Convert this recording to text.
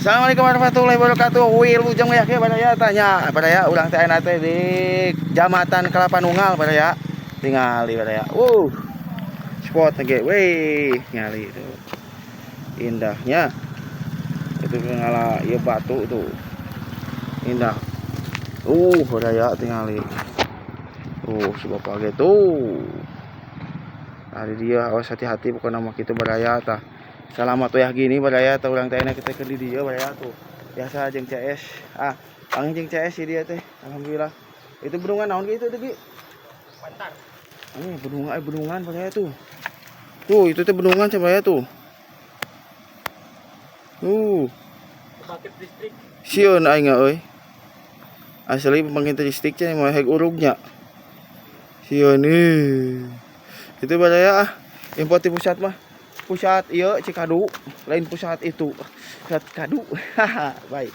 Assalamualaikum warahmatullahi wabarakatuh. Wil ujang ya ke badaya tanya badaya ulang teh teh di Jamatan Kelapa Nunggal badaya. Tingali badaya. Spot lagi. Wih, nyali itu. Indahnya. Itu ngala ieu batu tuh. Indah. Badaya tingali. Sebab pagi tuh. Ada dia awas hati-hati bukan nama kita badaya tah. Selamat ya gini badaya tah ulang tehna kita ke di dia badaya tuh. Biasa jeung CS. Angin jeung CS sih dia teh. Alhamdulillah. Itu bendungan naon gitu teh, Gi? Pantar. Bendungan badaya tuh. Tuh, itu teh bendungan coba ya tuh. Pembangkit listrik. Sieun aing euy. Asli pembangkit listrik teh mah heg urugnya. Sieun itu badaya import di pusat mah. Pusat ieu Cikadu, lain pusat itu. Pusat Kadu. Baik.